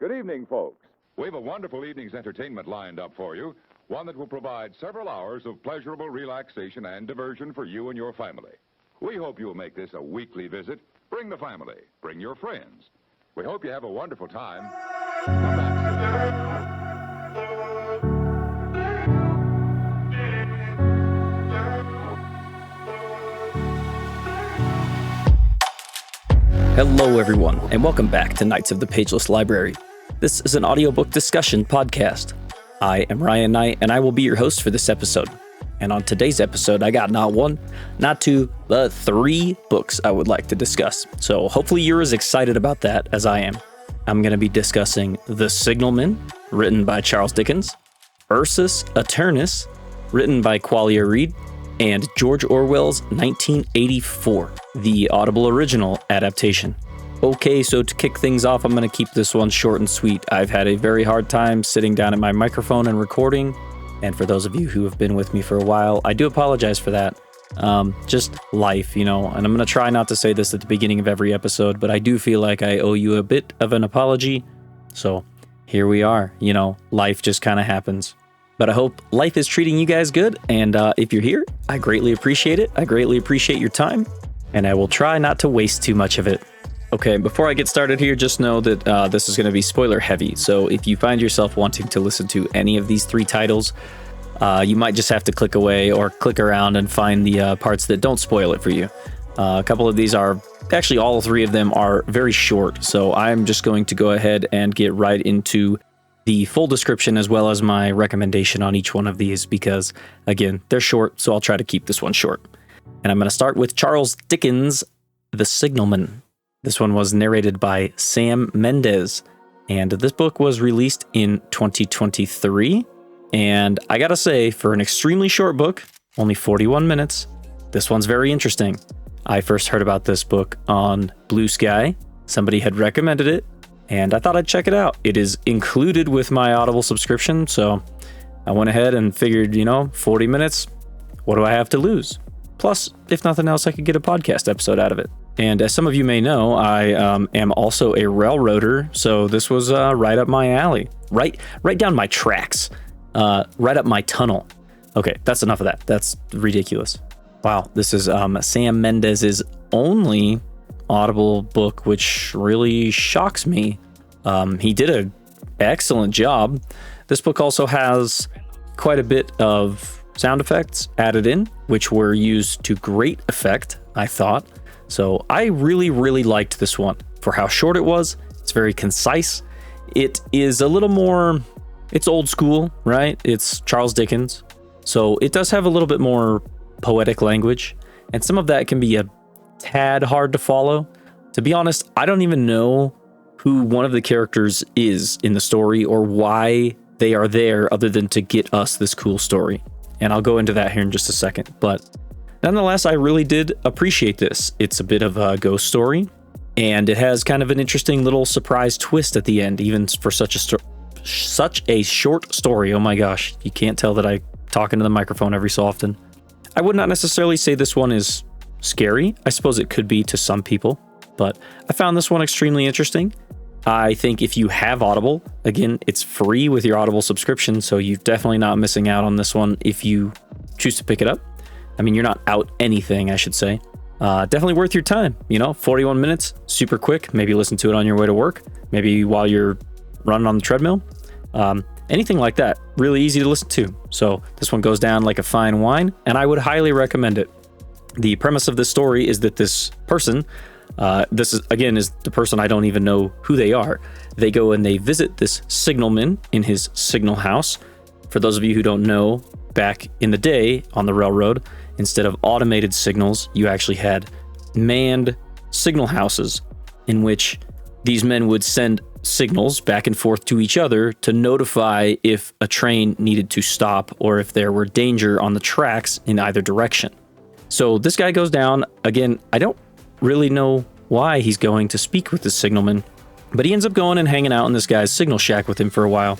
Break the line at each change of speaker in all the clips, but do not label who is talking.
Good evening, folks. We have a wonderful evening's entertainment lined up for you, one that will provide several hours of pleasurable relaxation and diversion for you and your family. We hope you'll make this a weekly visit. Bring the family. Bring your friends. We hope you have a wonderful time. Come back
Hello, everyone, and welcome back to Knights of the Pageless Library. This is an audiobook discussion podcast. I am Ryan Knight, and I will be your host for this episode. And on today's episode, I got not one, not two, but three books I would like to discuss. So hopefully you're as excited about that as I am. I'm going to be discussing The Signalman, written by Charles Dickens, Ursus Aeternus, written by Qualia Reed, and George Orwell's 1984, the Audible original adaptation. Okay, so to kick things off, I'm going to keep this one short and sweet. I've had a very hard time sitting down at my microphone and recording, and for those of you who have been with me for a while, I do apologize for that. Just life, and I'm going to try not to say this at the beginning of every episode, but I do feel like I owe you a bit of an apology. So here we are, life just kind of happens. But I hope life is treating you guys good, and if you're here, I greatly appreciate it. I greatly appreciate your time, and I will try not to waste too much of it. Okay, before I get started here, just know that this is going to be spoiler heavy, so if you find yourself wanting to listen to any of these three titles, you might just have to click away or click around and find the parts that don't spoil it for you. A couple of these are, actually all three of them are very short, so I'm just going to go ahead and get right into the full description as well as my recommendation on each one of these because, again, they're short, so I'll try to keep this one short. And I'm going to start with Charles Dickens' The Signalman. This one was narrated by Sam Mendes, and this book was released in 2023. And I gotta say, for an extremely short book, only 41 minutes, this one's very interesting. I first heard about this book on Blue Sky. Somebody had recommended it, and I thought I'd check it out. It is included with my Audible subscription, so I went ahead and figured, 40 minutes, what do I have to lose? Plus, if nothing else, I could get a podcast episode out of it. And as some of you may know, I am also a railroader, so this was right up my alley, right down my tracks, right up my tunnel. Okay, that's enough of that. That's ridiculous. Wow, this is Sam Mendes' only Audible book, which really shocks me. He did an excellent job. This book also has quite a bit of sound effects added in, which were used to great effect, I thought. So I really, really liked this one. For how short it was, it's very concise. It is a little more, it's old school, right? It's Charles Dickens. So it does have a little bit more poetic language, and some of that can be a tad hard to follow. To be honest, I don't even know who one of the characters is in the story or why they are there other than to get us this cool story. And I'll go into that here in just a second. But nonetheless, I really did appreciate this. It's a bit of a ghost story, and it has kind of an interesting little surprise twist at the end, even for such a short story. Oh my gosh, you can't tell that I talk into the microphone every so often. I would not necessarily say this one is scary. I suppose it could be to some people, but I found this one extremely interesting. I think if you have Audible, again, it's free with your Audible subscription, so you're definitely not missing out on this one if you choose to pick it up. I mean, you're not out anything, I should say. Definitely worth your time, 41 minutes, super quick. Maybe listen to it on your way to work, maybe while you're running on the treadmill. Anything like that, really easy to listen to. So this one goes down like a fine wine, and I would highly recommend it. The premise of this story is that this person, this is the person I don't even know who they are. They go and they visit this signalman in his signal house. For those of you who don't know, back in the day on the railroad, instead of automated signals, you actually had manned signal houses in which these men would send signals back and forth to each other to notify if a train needed to stop or if there were danger on the tracks in either direction. So this guy goes down. Again, I don't really know why he's going to speak with this signalman, but he ends up going and hanging out in this guy's signal shack with him for a while.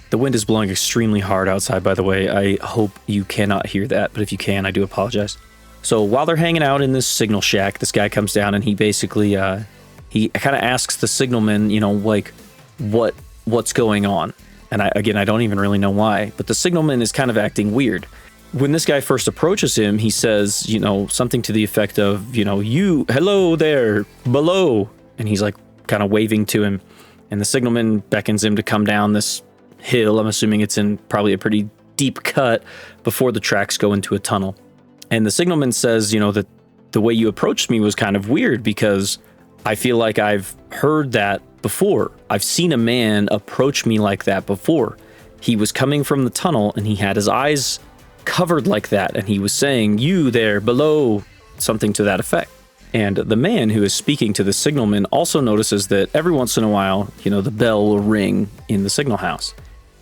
The wind is blowing extremely hard outside, by the way. I hope you cannot hear that, but if you can, I do apologize. So while they're hanging out in this signal shack, this guy comes down and he basically he kind of asks the signalman, what what's going on. And I don't even really know why, but the signalman is kind of acting weird. When this guy first approaches him, he says, something to the effect of, you, hello there, below. And he's like kind of waving to him. And the signalman beckons him to come down this hill. I'm assuming it's in probably a pretty deep cut before the tracks go into a tunnel. And the signalman says, that the way you approached me was kind of weird because I feel like I've heard that before. I've seen a man approach me like that before. He was coming from the tunnel and he had his eyes covered like that. And he was saying, you there below, something to that effect. And the man who is speaking to the signalman also notices that every once in a while, the bell will ring in the signal house.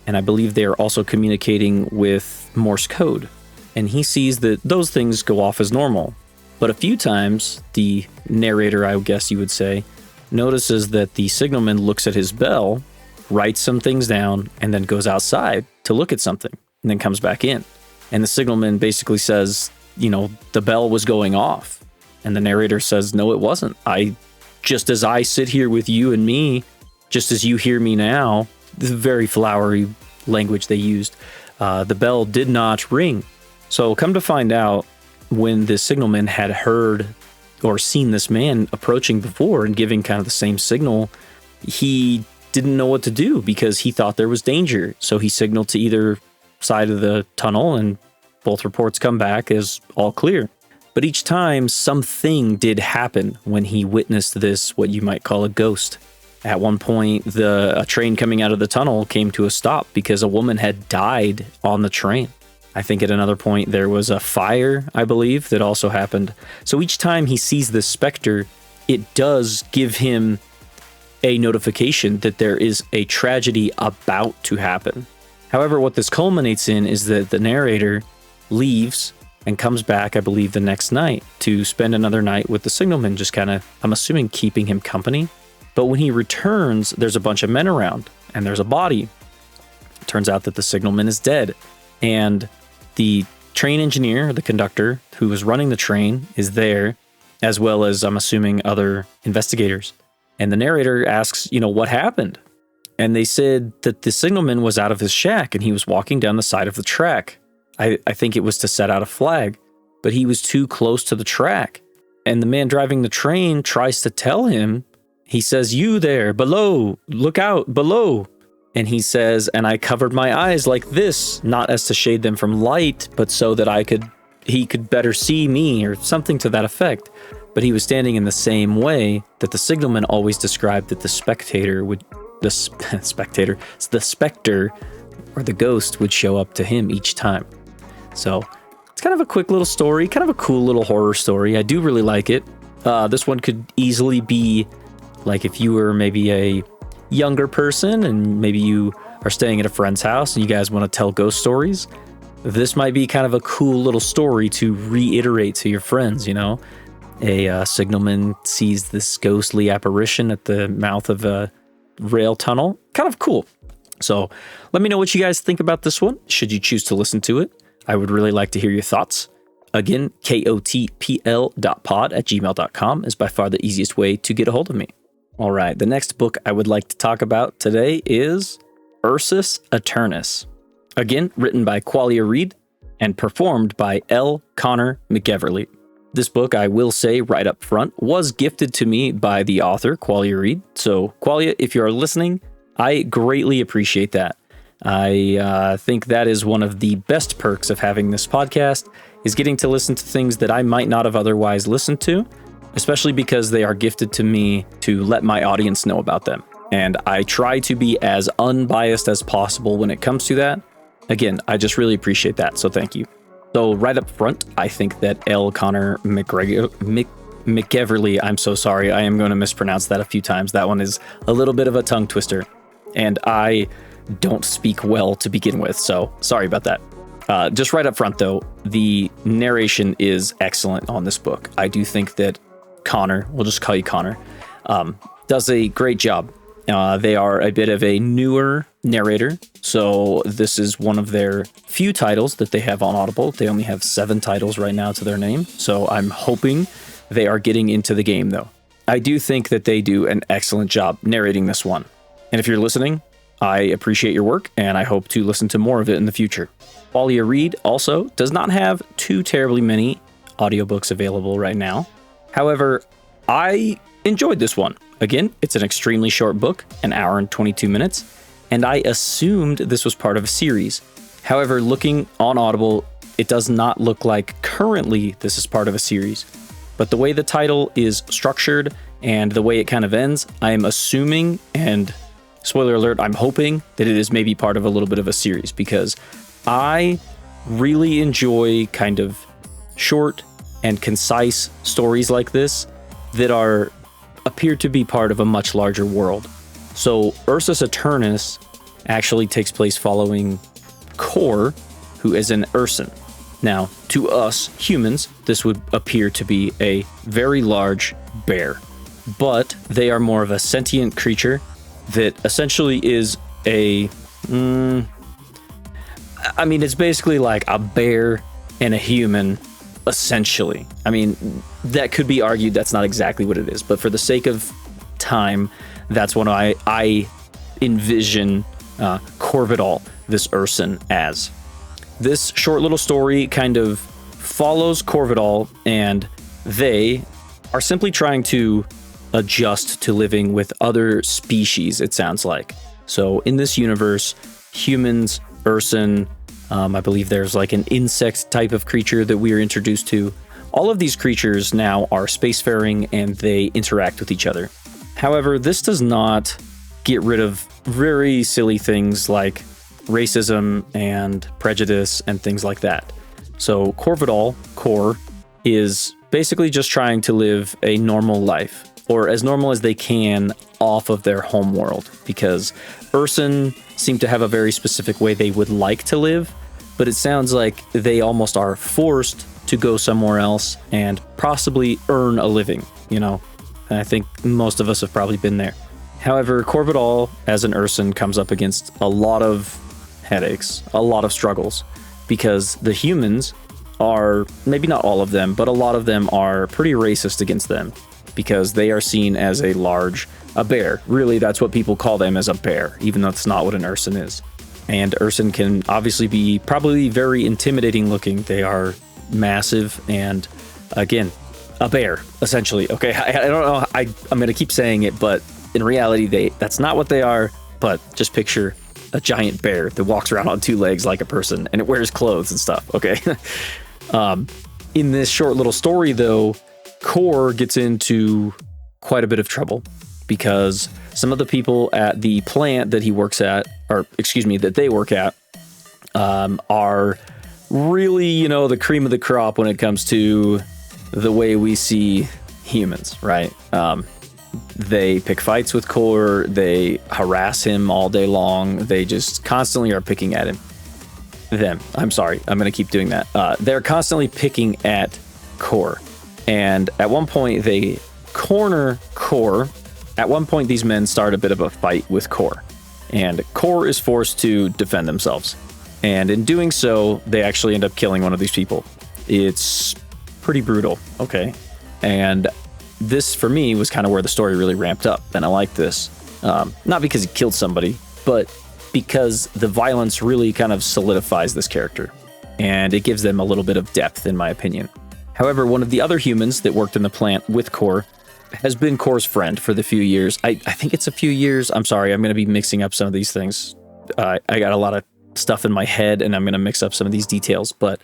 And I believe they are also communicating with Morse code. And he sees that those things go off as normal. But a few times, the narrator, I guess you would say, notices that the signalman looks at his bell, writes some things down, and then goes outside to look at something, and then comes back in. And the signalman basically says, the bell was going off. And the narrator says, no, it wasn't. Just as I sit here with you and me, just as you hear me now, the very flowery language they used, the bell did not ring. So come to find out, when the signalman had heard or seen this man approaching before and giving kind of the same signal, he didn't know what to do because he thought there was danger. So he signaled to either side of the tunnel and both reports come back as all clear. But each time something did happen when he witnessed this, what you might call a ghost. At one point, a train coming out of the tunnel came to a stop because a woman had died on the train. I think at another point there was a fire, I believe, that also happened. So each time he sees this specter, it does give him a notification that there is a tragedy about to happen. However, what this culminates in is that the narrator leaves and comes back, I believe, the next night to spend another night with the signalman, just kind of, I'm assuming, keeping him company. But when he returns, there's a bunch of men around, and there's a body. It turns out that the signalman is dead. And the train engineer, the conductor, who was running the train, is there, as well as, I'm assuming, other investigators. And the narrator asks, what happened? And they said that the signalman was out of his shack, and he was walking down the side of the track. I think it was to set out a flag, but he was too close to the track. And the man driving the train tries to tell him, he says, you there, below, look out, below. And he says, and I covered my eyes like this, not as to shade them from light, but so that he could better see me, or something to that effect. But he was standing in the same way that the signalman always described that the specter, or the ghost would show up to him each time. So it's kind of a quick little story, kind of a cool little horror story. I do really like it. This one could easily be like if you were maybe a younger person and maybe you are staying at a friend's house and you guys want to tell ghost stories. This might be kind of a cool little story to reiterate to your friends, A signalman sees this ghostly apparition at the mouth of a rail tunnel. Kind of cool. So let me know what you guys think about this one, should you choose to listen to it. I would really like to hear your thoughts. Again, kotpl.pod at gmail.com is by far the easiest way to get a hold of me. All right, the next book I would like to talk about today is Ursus Aeternus. Again, written by Qualia Reed and performed by L. Connor McGeverly. This book, I will say right up front, was gifted to me by the author, Qualia Reed. So, Qualia, if you are listening, I greatly appreciate that. I think that is one of the best perks of having this podcast, is getting to listen to things that I might not have otherwise listened to, especially because they are gifted to me to let my audience know about them. And I try to be as unbiased as possible when it comes to that. Again, I just really appreciate that, so thank you. So right up front, I think that L. Connor McGeverly, I'm so sorry, I am going to mispronounce that a few times. That one is a little bit of a tongue twister, and I don't speak well to begin with, so sorry about that. Just right up front, though, the narration is excellent on this book. I do think that Connor, we'll just call you Connor, does a great job. They are a bit of a newer narrator, so this is one of their few titles that they have on Audible. They only have 7 titles right now to their name, so I'm hoping they are getting into the game, though. I do think that they do an excellent job narrating this one. And if you're listening, I appreciate your work, and I hope to listen to more of it in the future. Qualia Reed also does not have too terribly many audiobooks available right now. However, I enjoyed this one. Again, it's an extremely short book, an hour and 22 minutes, and I assumed this was part of a series. However, looking on Audible, it does not look like currently this is part of a series. But the way the title is structured and the way it kind of ends, I am assuming, and spoiler alert, I'm hoping that it is maybe part of a little bit of a series, because I really enjoy kind of short and concise stories like this that appear to be part of a much larger world. So Ursus Aeternus actually takes place following Kor, who is an Urson. Now, to us humans, this would appear to be a very large bear, but they are more of a sentient creature that essentially is it's basically like a bear and a human, essentially. I mean, that could be argued that's not exactly what it is, but for the sake of time, that's what I envision Corvidal, this Urson, as. This short little story kind of follows Corvidal, and they are simply trying to adjust to living with other species, it sounds like. So in this universe, humans, Urson, I believe there's like an insect type of creature that we are introduced to. All of these creatures now are spacefaring and they interact with each other. However, this does not get rid of very silly things like racism and prejudice and things like that. So Corvidal, Kor, is basically just trying to live a normal life, or as normal as they can off of their home world, because Urson seem to have a very specific way they would like to live, but it sounds like they almost are forced to go somewhere else and possibly earn a living, and I think most of us have probably been there. However, Corvidal, as an Urson, comes up against a lot of headaches, a lot of struggles, because the humans are, maybe not all of them, but a lot of them are pretty racist against them, because they are seen as a bear. Really, that's what people call them, as a bear, even though that's not what an Urson is. And Urson can obviously be probably very intimidating looking. They are massive and, again, a bear, essentially. Okay, I don't know, I'm going to keep saying it, but in reality, that's not what they are, but just picture a giant bear that walks around on two legs like a person, and it wears clothes and stuff, okay? In this short little story, though, Kor gets into quite a bit of trouble because some of the people at the plant that he works at, that they work at, are really, the cream of the crop when it comes to the way we see humans, right? They pick fights with Kor, they harass him all day long, they just constantly are picking at him. I'm sorry, I'm going to keep doing that. They're constantly picking at Kor. And at one point, they corner Kor. At one point, these men start a bit of a fight with Kor. And Kor is forced to defend themselves. And in doing so, they actually end up killing one of these people. It's pretty brutal, okay? And this, for me, was kind of where the story really ramped up. And I like this. Not because he killed somebody, but because the violence really kind of solidifies this character. And it gives them a little bit of depth, in my opinion. However, one of the other humans that worked in the plant with Kor has been Kor's friend for the few years. I think it's a few years. I'm sorry, I'm going to be mixing up some of these things. I got a lot of stuff in my head, and I'm going to mix up some of these details. But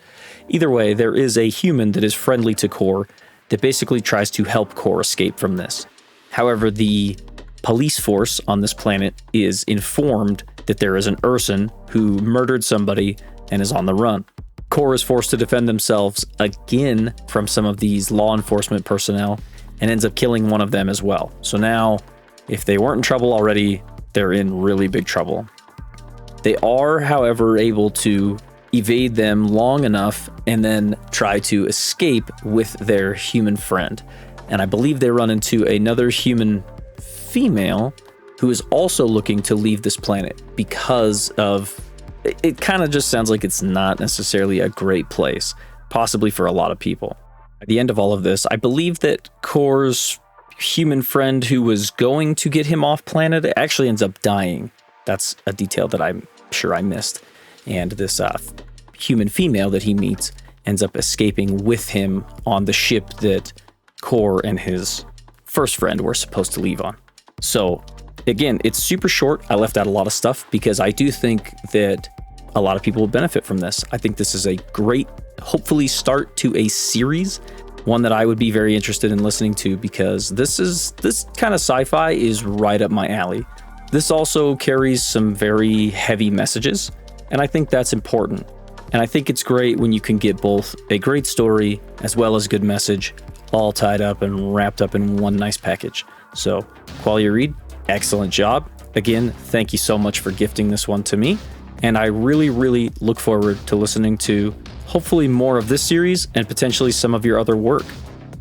either way, there is a human that is friendly to Kor that basically tries to help Kor escape from this. However, the police force on this planet is informed that there is an Urson who murdered somebody and is on the run. Kor is forced to defend themselves again from some of these law enforcement personnel and ends up killing one of them as well. So now, if they weren't in trouble already, they're in really big trouble. They are, however, able to evade them long enough and then try to escape with their human friend. And I believe they run into another human female who is also looking to leave this planet because of... It kind of just sounds like it's not necessarily a great place, possibly for a lot of people. At the end of all of this, I believe that Kor's human friend who was going to get him off planet actually ends up dying. That's a detail that I'm sure I missed. And this human female that he meets ends up escaping with him on the ship that Core and his first friend were supposed to leave on. So again, it's super short. I left out a lot of stuff because I do think that a lot of people will benefit from this. I think this is a great, hopefully, start to a series, one that I would be very interested in listening to, because this kind of sci-fi is right up my alley. This also carries some very heavy messages, and I think that's important. And I think it's great when you can get both a great story as well as good message all tied up and wrapped up in one nice package. So, Qualia Reed, excellent job. Again, thank you so much for gifting this one to me. And I really, really look forward to listening to hopefully more of this series and potentially some of your other work.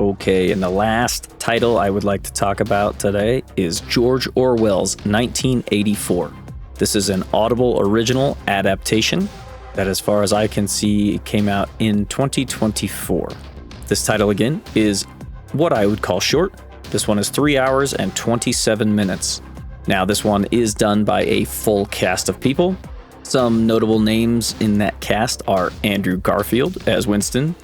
Okay, and the last title I would like to talk about today is George Orwell's 1984. This is an Audible original adaptation that, as far as I can see, came out in 2024. This title, again, is what I would call short. This one is 3 hours and 27 minutes. Now, this one is done by a full cast of people. Some notable names in that cast are Andrew Garfield as Winston,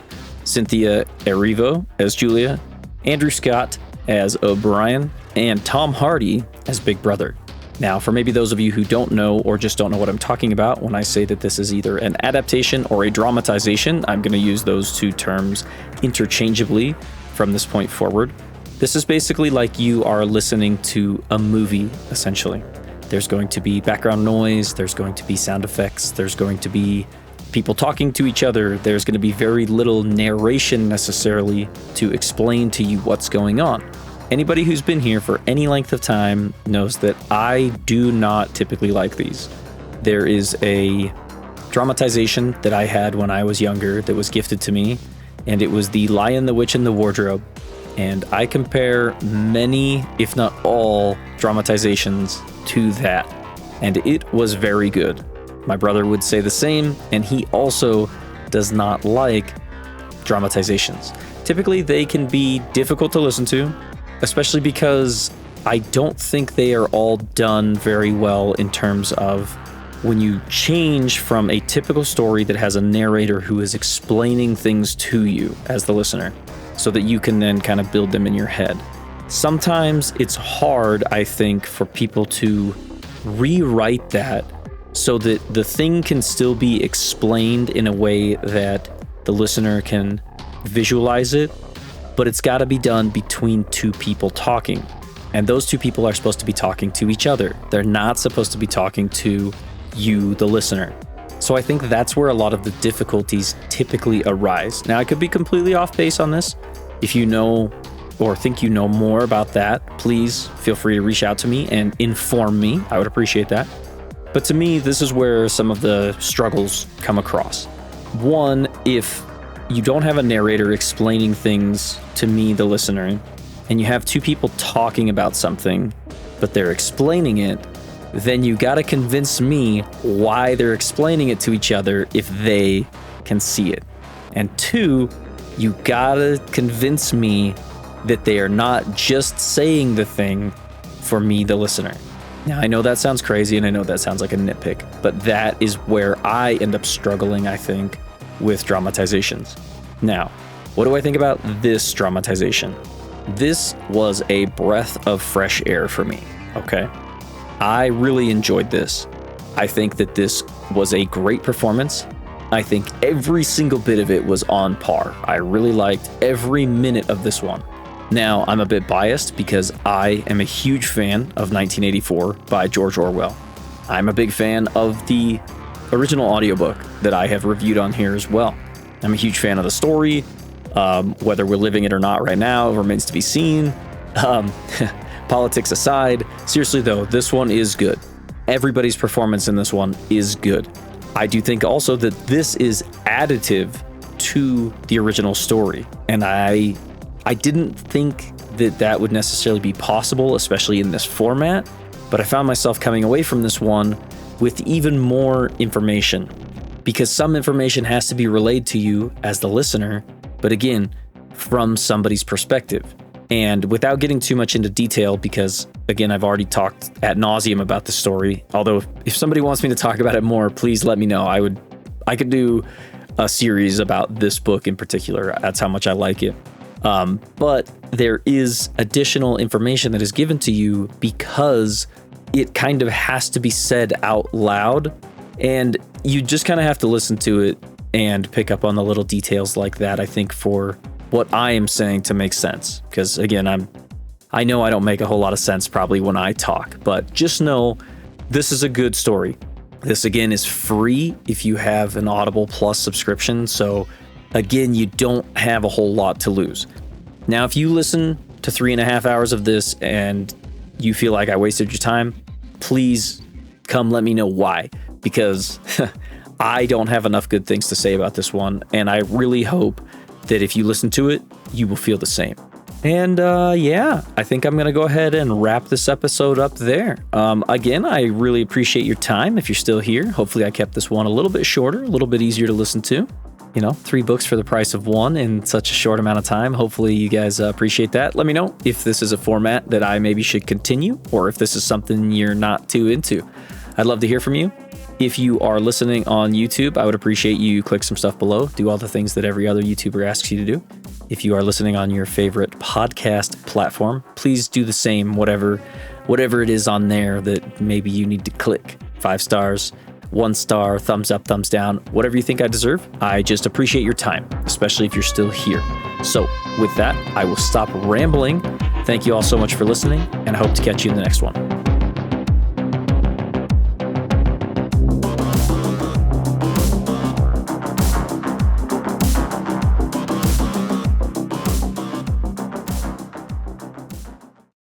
Cynthia Erivo as Julia, Andrew Scott as O'Brien, and Tom Hardy as Big Brother. Now, for maybe those of you who don't know or just don't know what I'm talking about when I say that this is either an adaptation or a dramatization, I'm going to use those two terms interchangeably from this point forward. This is basically like you are listening to a movie, essentially. There's going to be background noise, there's going to be sound effects, there's going to be people talking to each other, there's going to be very little narration necessarily to explain to you what's going on. Anybody who's been here for any length of time knows that I do not typically like these. There is a dramatization that I had when I was younger that was gifted to me, and it was The Lion, the Witch, and the Wardrobe. And I compare many, if not all, dramatizations to that, and it was very good. My brother would say the same, and he also does not like dramatizations. Typically, they can be difficult to listen to, especially because I don't think they are all done very well in terms of when you change from a typical story that has a narrator who is explaining things to you as the listener, so that you can then kind of build them in your head. Sometimes it's hard, I think, for people to rewrite that so that the thing can still be explained in a way that the listener can visualize it, but it's got to be done between two people talking. And those two people are supposed to be talking to each other. They're not supposed to be talking to you, the listener. So I think that's where a lot of the difficulties typically arise. Now, I could be completely off base on this. If you know or think you know more about that, please feel free to reach out to me and inform me. I would appreciate that. But to me, this is where some of the struggles come across. One, if you don't have a narrator explaining things to me, the listener, and you have two people talking about something, but they're explaining it, then you got to convince me why they're explaining it to each other if they can see it. And two, you got to convince me that they are not just saying the thing for me, the listener. Now, I know that sounds crazy, and I know that sounds like a nitpick, but that is where I end up struggling, I think, with dramatizations. Now, what do I think about this dramatization? This was a breath of fresh air for me, okay? I really enjoyed this. I think that this was a great performance. I think every single bit of it was on par. I really liked every minute of this one. Now, I'm a bit biased because I am a huge fan of 1984 by George Orwell. I'm a big fan of the original audiobook that I have reviewed on here as well. I'm a huge fan of the story. Whether we're living it or not right now remains to be seen. Politics aside, seriously though, this one is good. Everybody's performance in this one is good. I do think also that this is additive to the original story, and I didn't think that that would necessarily be possible, especially in this format, but I found myself coming away from this one with even more information, because some information has to be relayed to you as the listener, but again, from somebody's perspective. And without getting too much into detail, because again, I've already talked ad nauseum about the story. Although if somebody wants me to talk about it more, please let me know. I could do a series about this book in particular. That's how much I like it. But there is additional information that is given to you because it kind of has to be said out loud, and you just kind of have to listen to it and pick up on the little details like that, I think, for what I am saying to make sense. Because again, I know I don't make a whole lot of sense probably when I talk, but just know this is a good story. This again is free if you have an Audible Plus subscription. So again, you don't have a whole lot to lose. Now, if you listen to 3.5 hours of this and you feel like I wasted your time, please come let me know why, because I don't have enough good things to say about this one. And I really hope that if you listen to it, you will feel the same. And yeah, I think I'm going to go ahead and wrap this episode up there. Again, I really appreciate your time if you're still here. Hopefully I kept this one a little bit shorter, a little bit easier to listen to. 3 books for the price of one in such a short amount of time. Hopefully you guys appreciate that. Let me know if this is a format that I maybe should continue, or if this is something you're not too into. I'd love to hear from you. If you are listening on YouTube, I would appreciate you click some stuff below. Do all the things that every other YouTuber asks you to do. If you are listening on your favorite podcast platform, please do the same, whatever it is on there that maybe you need to click. 5 stars, 1 star, thumbs up, thumbs down, whatever you think I deserve. I just appreciate your time, especially if you're still here. So with that, I will stop rambling. Thank you all so much for listening, and I hope to catch you in the next one.